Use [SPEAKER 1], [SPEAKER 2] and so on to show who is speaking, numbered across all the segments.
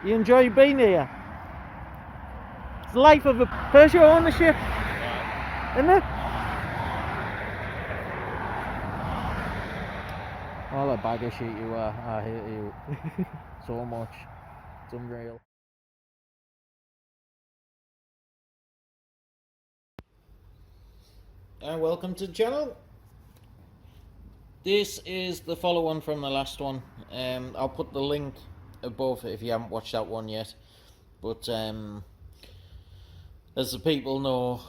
[SPEAKER 1] You enjoy being here? It's the life of a Peugeot ownership, isn't it? What a bag of shit you are. I hate you so much. It's unreal. And welcome to the channel. This is the follow-on from the last one. I'll put the link above if you haven't watched that one yet. But as the people know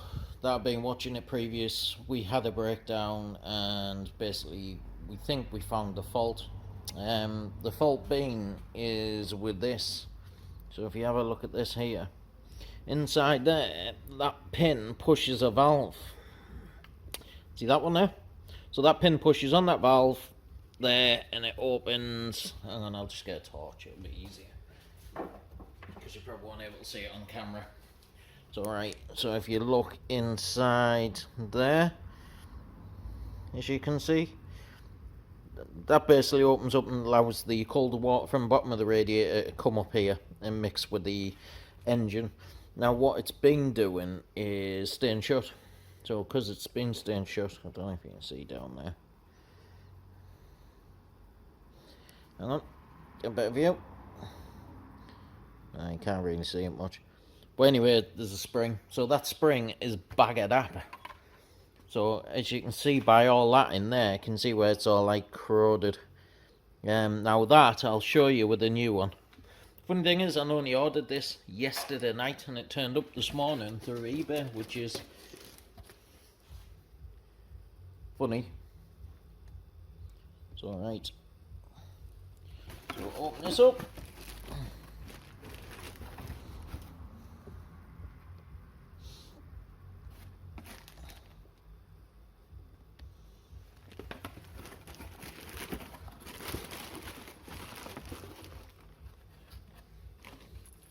[SPEAKER 1] that have been watching it previous, we had a breakdown and basically we think we found the fault. The fault being is with this. So if you have a look at this here, inside there, that pin pushes a valve. See that one there? So that pin pushes on that valve there and it opens. And then I'll just get a torch, it'll be easier, because you probably won't be able to see it on camera. It's alright, so if you look inside there, as you can see, that basically opens up and allows the colder water from the bottom of the radiator to come up here and mix with the engine. Now what it's been doing is staying shut. So because it's been staying shut, I don't know if you can see down there. Hang on, get a better view. I can't really see it much. But anyway, there's a spring. So that spring is baggered up. So as you can see by all that in there, you can see where it's all like corroded. Now that I'll show you with the new one. Funny thing is, I only ordered this yesterday night and it turned up this morning through eBay, which is funny. It's alright. So we'll open this up.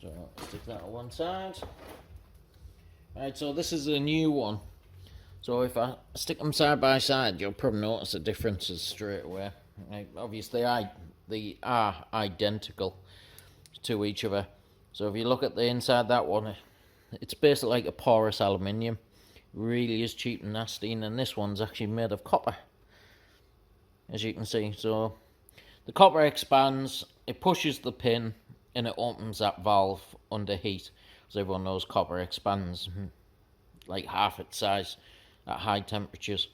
[SPEAKER 1] So stick that on one side. Right, so this is a new one. So if I stick them side by side, you'll probably notice the differences straight away. Right, obviously, they are identical to each other. So if you look at the inside that one, it's basically like a porous aluminium. Really is cheap and nasty. And then this one's actually made of copper, as you can see. So the copper expands, it pushes the pin, and it opens that valve under heat. As everyone knows, copper expands like half its size at high temperatures.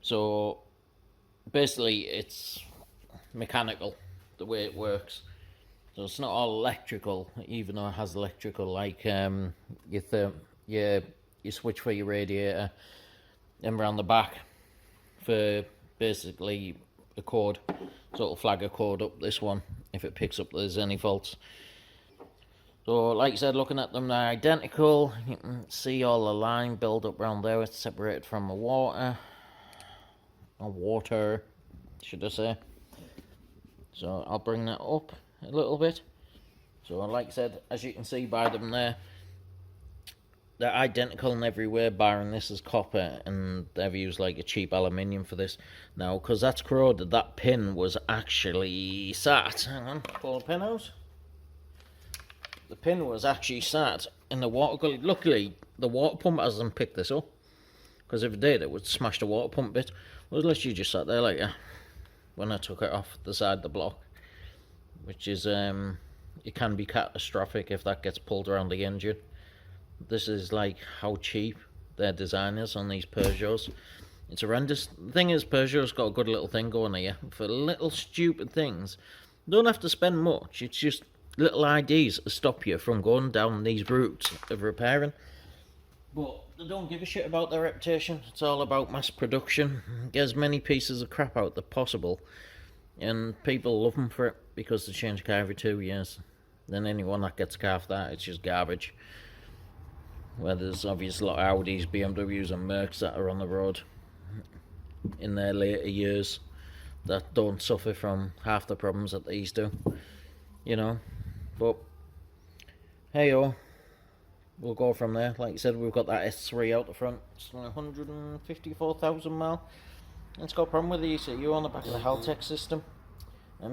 [SPEAKER 1] So basically it's mechanical the way it works. So it's not all electrical, even though it has electrical, like you switch for your radiator and around the back for basically a code. So it'll flag a code up this one if it picks up there's any faults. So like I said, looking at them, they're identical. You can see all the line build up around there. It's separated from the water. Or water, should I say. So I'll bring that up a little bit. So like I said, as you can see by them there, they're identical in every way, barring this is copper, and they've used like a cheap aluminium for this. Now, because that's corroded, that pin was actually sat. Hang on, pull the pin out. The pin was actually sat in the water gully. Luckily, the water pump hasn't picked this up, because if it did, it would smash the water pump bit. Well, literally just sat there like that when I took it off the side of the block, which is it can be catastrophic if that gets pulled around the engine. This is like how cheap their design is on these Peugeots. It's horrendous. The thing is, Peugeot's got a good little thing going here for little stupid things. You don't have to spend much. It's just little ideas to stop you from going down these routes of repairing. But they don't give a shit about their reputation. It's all about mass production. Get as many pieces of crap out as possible, and people love them for it, because they change a car every 2 years. Then anyone that gets a car for that, it's just garbage. Where there's obviously a lot of Audis, BMWs and Mercs that are on the road in their later years that don't suffer from half the problems that these do, you know. But hey-oh, we'll go from there. Like I said, we've got that S3 out the front. It's 154,000 mile. It's got a problem with the ECU on the back of the Haltech system.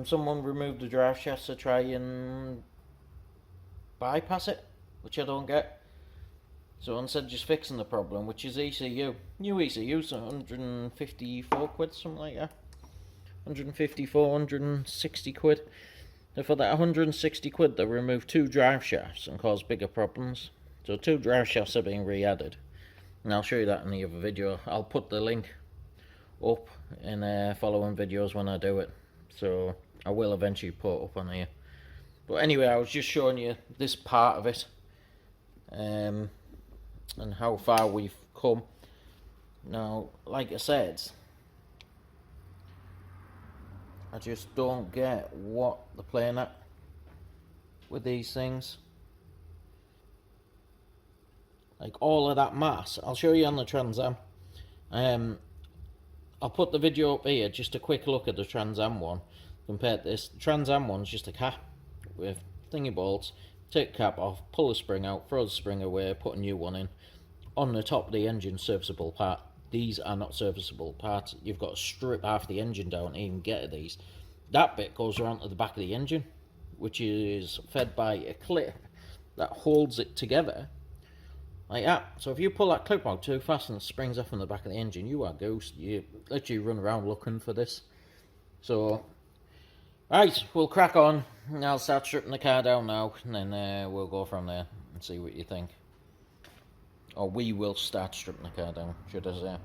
[SPEAKER 1] Someone removed the drive shaft to try and bypass it, which I don't get. So instead of just fixing the problem, which is ECU, new ECU's 154 quid, something like that. 154, 160 quid. So for that 160 quid, they remove 2 drive shafts and cause bigger problems. So 2 drive shafts are being re-added. And I'll show you that in the other video. I'll put the link up in following videos when I do it. So I will eventually put it up on here. But anyway, I was just showing you this part of it. And how far we've come. Now, like I said, I just don't get what they're playing at with these things. Like all of that mass, I'll show you on the Trans Am. I'll put the video up here, just a quick look at the Trans Am one. Compared to this, the Trans Am one's just a cap with thingy bolts. Take the cap off, pull the spring out, throw the spring away, put a new one in. On the top of the engine, serviceable part. These are not serviceable parts. You've got to strip half the engine down to even get to these. That bit goes around to the back of the engine, which is fed by a clip that holds it together like that. So if you pull that clip out too fast and it springs off in the back of the engine, you are ghost. You literally run around looking for this. So, right, we'll crack on. I'll start stripping the car down now, and then we'll go from there and see what you think. Or we will start stripping the car down, should I say.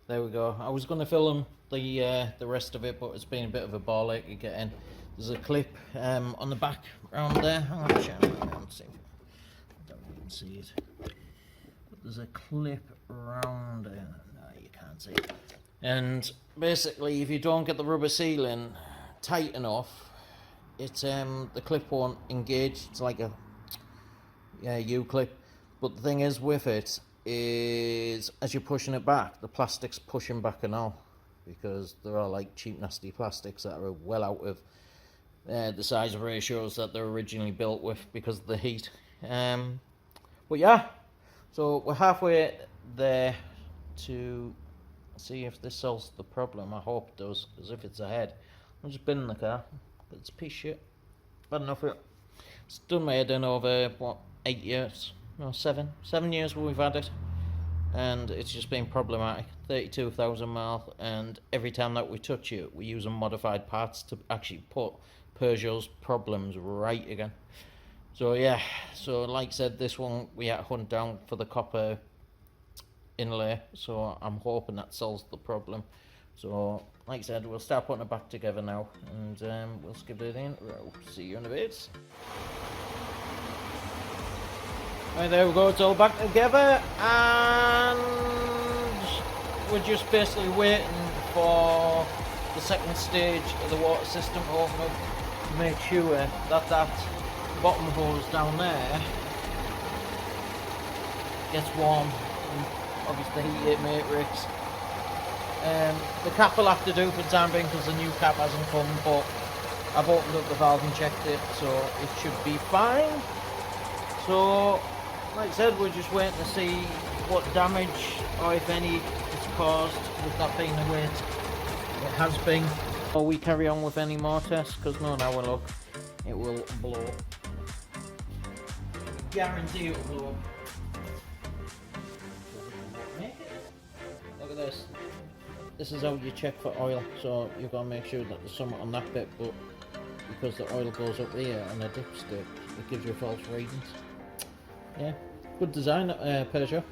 [SPEAKER 1] There we go. I was going to film the rest of it, but it's been a bit of a ball ache to get in. There's a clip on the back around there. I'll have to show you around, see if I don't even see it. But there's a clip around there. No, you can't see it. And basically, if you don't get the rubber sealing tight enough, it's the clip won't engage. It's like a U-clip. But the thing is with it is, as you're pushing it back, the plastic's pushing back and all, because they're all like cheap nasty plastics that are well out of the size ratios that they're originally built with because of the heat. But yeah, so we're halfway there to see if this solves the problem. I hope it does, because if it's ahead, I'm just binning the car. It's a piece of shit. Bad enough for it. It's done my head in over, what, 8 years? No, 7 years we've had it, and it's just been problematic. 32,000 miles, and every time that we touch it, we use modified parts to actually put Peugeot's problems right again. So yeah, so like I said, this one we had to hunt down for the copper inlay, so I'm hoping that solves the problem. So, like I said, we'll start putting it back together now, and we'll skip it in. See you in a bit. Right, there we go, it's all back together, and we're just basically waiting for the second stage of the water system to open up to make sure that that bottom hose down there gets warm and obviously the heat matrix. The cap will have to do for the time being because the new cap hasn't come, but I've opened up the valve and checked it, so it should be fine. So, like I said, we're just waiting to see what damage, or if any, it's caused with that being the way it has been. Or we carry on with any more tests, because no, now we'll look, it will blow. Guarantee it will blow. Look at this. This is how you check for oil, so you've got to make sure that there's something on that bit, but because the oil goes up here on a dipstick, it gives you false readings. Yeah, good design, Peugeot.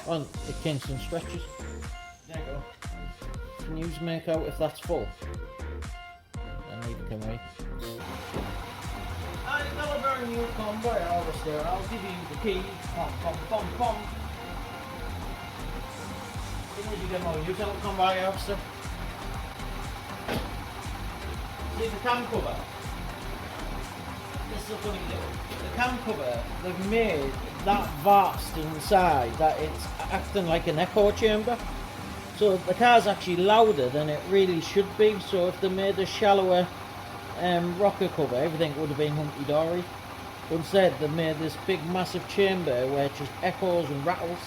[SPEAKER 1] Oh, it came some stretches. There you go. Can you make out if that's full? And neither can we. I got a very new convoy harvester. I'll give you the key. Pom pom pom pom. Did you get more? You tell the convoy harvester. See the cam cover? This is a funny thing. The cam cover, they've made that vast inside that it's acting like an echo chamber. So the car's actually louder than it really should be. So if they made a shallower rocker cover, everything would have been hunky-dory. But instead they made this big massive chamber where it just echoes and rattles.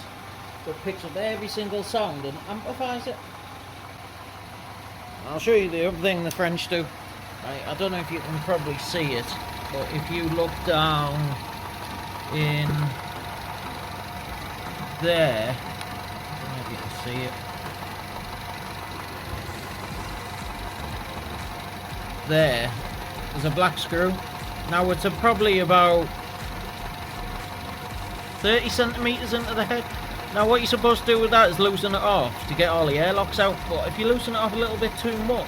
[SPEAKER 1] So it picks up every single sound and amplifies it. I'll show you the other thing the French do. I don't know if you can probably see it, but if you look down in there, I don't know if you can see it. There's a black screw. Now it's probably about 30 centimeters into the head. Now what you're supposed to do with that is loosen it off to get all the airlocks out, but if you loosen it off a little bit too much,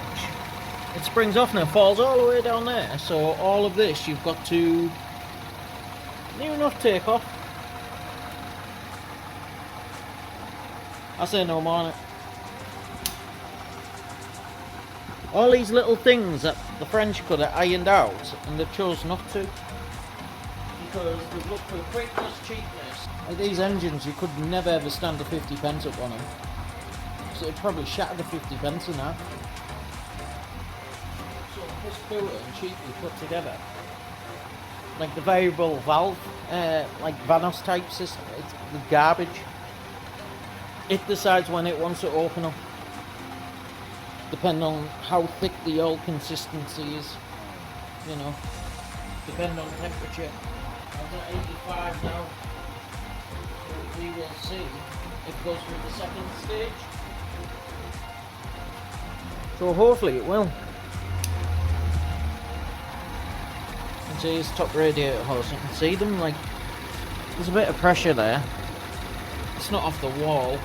[SPEAKER 1] it springs off and it falls all the way down there. So all of this you've got to near enough take off. I say no more on it. All these little things that the French could have ironed out and they've chose not to, because they've looked for quickness, cheapness. Like these engines, you could never ever stand a 50p up on them, so it'd probably shatter the 50p in half. So this cooler and cheaply put together, like the variable valve, like Vanos type system, it's the garbage. It decides when it wants to open up, depending on how thick the oil consistency is, you know, depending on the temperature. I'm at 85 now, so we will see if it goes through the second stage. So hopefully it will. You can see his top radiator hose, you can see them, like, there's a bit of pressure there. It's not off the wall.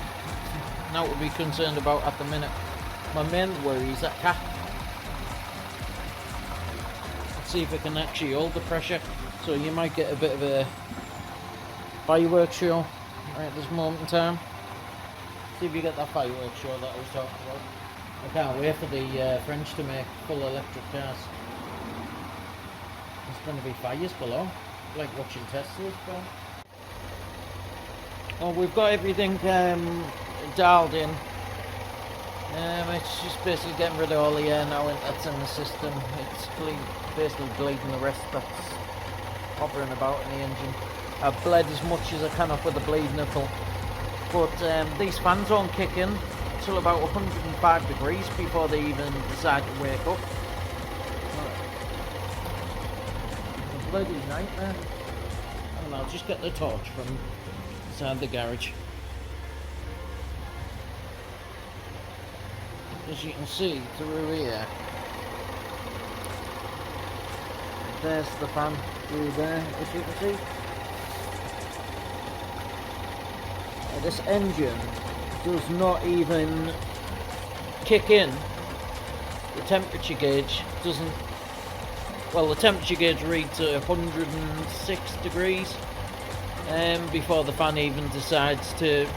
[SPEAKER 1] Now what we'll be concerned about at the minute. My main worry is that cap. Let's see if it can actually hold the pressure. So you might get a bit of a fireworks show right at this moment in time. See if you get that fireworks show that I was talking about. I can't wait for the French to make full electric cars. There's going to be fires below, like watching Teslas go. Well, we've got everything dialed in. It's just basically getting rid of all the air now that's in the system. It's basically bleeding the rest that's hovering about in the engine. I've bled as much as I can off with the bleed nipple, but these fans won't kick in until about 105 degrees before they even decide to wake up. It's a bloody nightmare. And I'll just get the torch from inside the garage. As you can see through here, there's the fan through there, as you can see. This engine does not even kick in, the temperature gauge doesn't. Well, the temperature gauge reads 106 degrees before the fan even decides to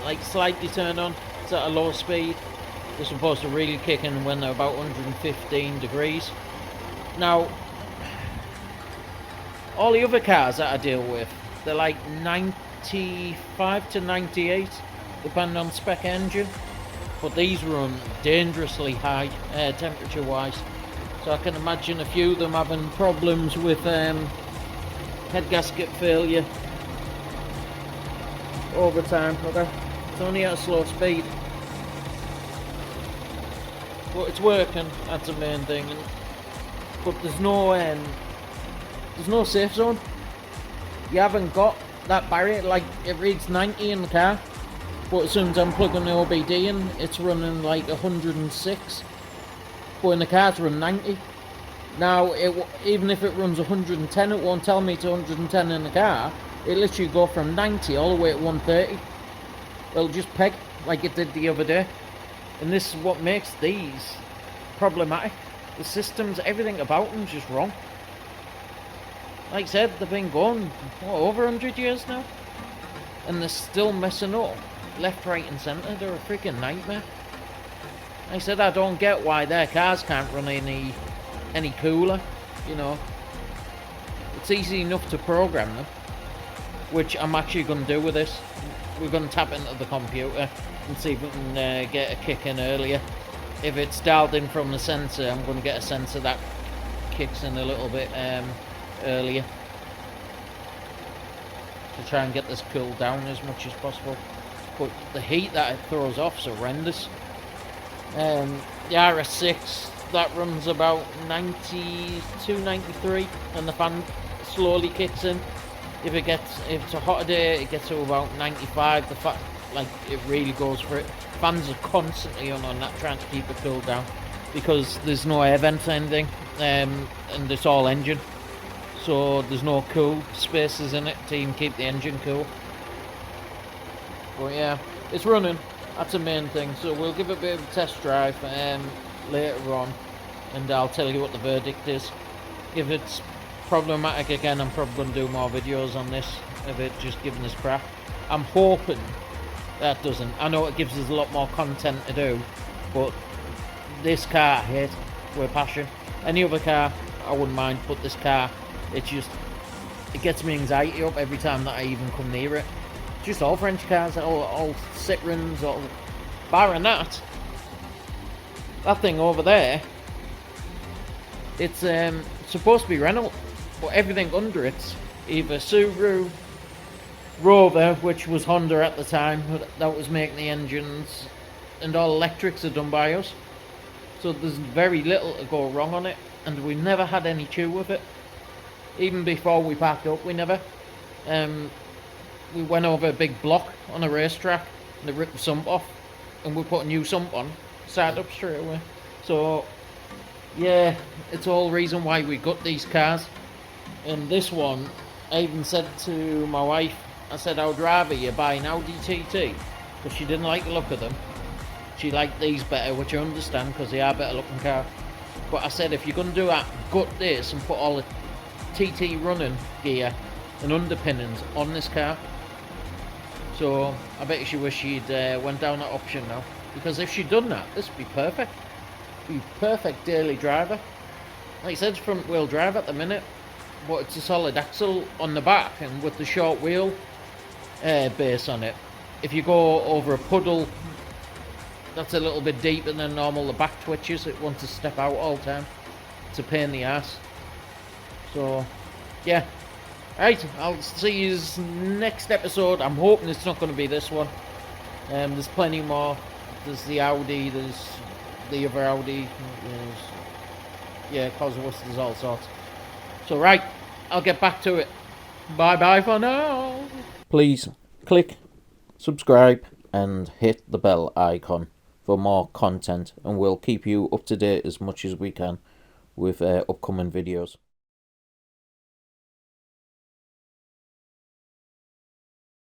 [SPEAKER 1] like slightly turn on. It's at a low speed. They're supposed to really kick in when they're about 115 degrees. Now, all the other cars that I deal with, they're like 95 to 98, depending on spec engine. But these run dangerously high temperature wise. So I can imagine a few of them having problems with head gasket failure over time. Okay, it's only at a slow speed, but it's working. That's the main thing. But there's no safe zone. You haven't got that barrier. Like, it reads 90 in the car, but as soon as I'm plugging the OBD in, it's running like 106. But in the car it's run 90. Now, even if it runs 110, it won't tell me it's 110 in the car. It literally go from 90 all the way to 130. It'll just peg like it did the other day. And this is what makes these problematic. The systems, everything about them is just wrong. Like I said, they've been going over 100 years now, and they're still messing up left, right and centre. They're a freaking nightmare. Like I said, I don't get why their cars can't run any cooler. You know, it's easy enough to program them, which I'm actually going to do with this. We're going to tap into the computer and see if we can get a kick in earlier. If it's dialed in from the sensor, I'm going to get a sensor that kicks in a little bit earlier to try and get this cooled down as much as possible. But the heat that it throws off is horrendous. The RS6, that runs about 92, 93, and the fan slowly kicks in. If it's a hotter day, it gets to about 95. Like, it really goes for it. Fans are constantly on that, trying to keep it cooled down, because there's no air vents or anything, and it's all engine, so there's no cool spaces in it to even keep the engine cool. But yeah, it's running. That's the main thing. So we'll give it a bit of a test drive later on, and I'll tell you what the verdict is. If it's problematic again, I'm probably going to do more videos on this, of it just giving us crap. I'm hoping that doesn't. I know it gives us a lot more content to do, but this car I hate with passion. Any other car I wouldn't mind, but this car, it gets me anxiety up every time that I even come near it. Just all French cars, all Citroens, all barring that thing over there, it's supposed to be Renault, but everything under it's either Subaru, Rover, which was Honda at the time, that was making the engines, and all electrics are done by us. So there's very little to go wrong on it, and we never had any chew with it. Even before we packed up, we never. We went over a big block on a racetrack, and they ripped the sump off, and we put a new sump on, started up straight away. So yeah, it's all reason why we got these cars. And this one, I even said to my wife, I said, I would rather you buy an Audi TT, because she didn't like the look of them. She liked these better, which I understand, because they are better looking cars. But I said, if you're going to do that, gut this and put all the TT running gear and underpinnings on this car. So I bet she wish she'd went down that option now, because if she'd done that, this would be perfect. Be perfect daily driver. Like I said, it's front wheel drive at the minute, but it's a solid axle on the back, and with the short wheel base on it, if you go over a puddle that's a little bit deeper than normal, the back twitches, it wants to step out all the time. It's a pain in the ass. So yeah, right, I'll see you next episode. I'm hoping it's not going to be this one. There's plenty more. There's the Audi, there's the other Audi, Cosworth, there's all sorts. So right, I'll get back to it. Bye bye for now. Please click subscribe and hit the bell icon for more content, and we'll keep you up to date as much as we can with upcoming videos.